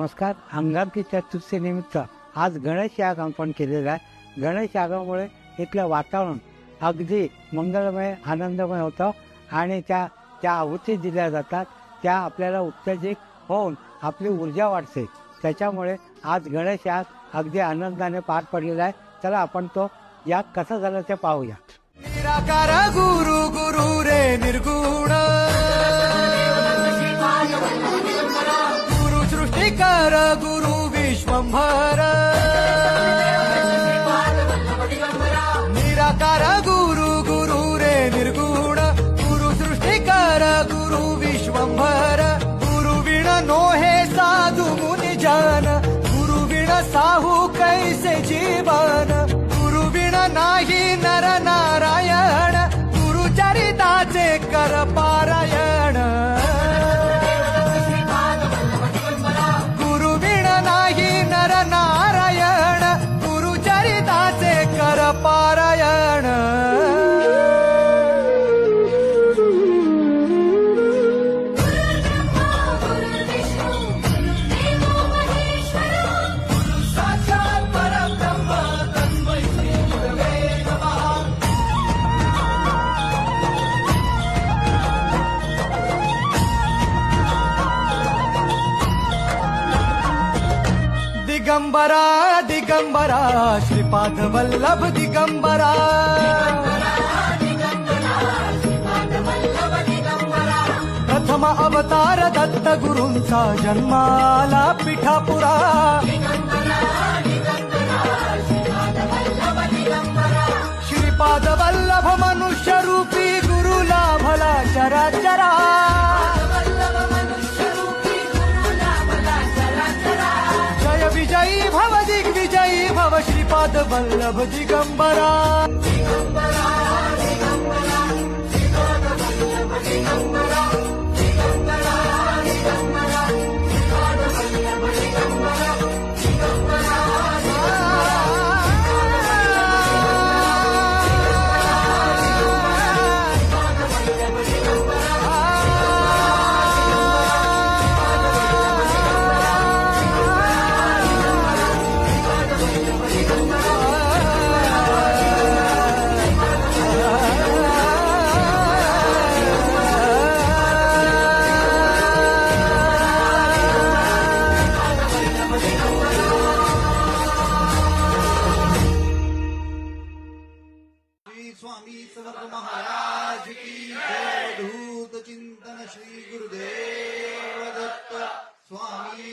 नमस्कार. अंगारकी चतुर्थीनिमित्त आज गणेश याग आपण केलेला आहे. गणेश यागामुळे इथलं वातावरण अगदी मंगलमय आनंदमय होतं आणि त्या आहुती दिल्या जातात, त्या आपल्याला उत्तेजित होऊन आपली ऊर्जा वाढते. त्याच्यामुळे आज गणेश याग अगदी आनंदाने पार पडलेला आहे. चला आपण तो याग कसा झाला ते पाहूया. निराकार गुरु गुरु रे निर्गुण गुरु सृष्टिकर गुरु विश्वंभर निराकार गुरु गुरु रे निर्गुण गुरु सृष्टिकर गुरु विश्वंभर गुरु विण नोहे साधु मुनि जन गुरु विण साहू कैसे जीवन गुरु विण नाही नर नारायण गुरुचरिताचे कर पारायण गुरु विण नाही नर नारायण गुरुचरिताचे कर पारायण साक्षात परब्रह्म तन्मय श्री गुरवे नमः. दिगंबरा दिगंबरा श्रीपाद वल्लभ दिगंबरा प्रथम अवतार दत्त गुरूंचा जन्माला पिठापुरा श्रीपाद वल्लभ मनुष्य रूपी गुरु लाभला चराचरा जय विजयी भव दिग्विजयी भव श्रीपाद वल्लभ दिगंबरा स्वामी समर्थ महाराज की जय. धूत चिंतन श्री गुरुदेव दत्त स्वामी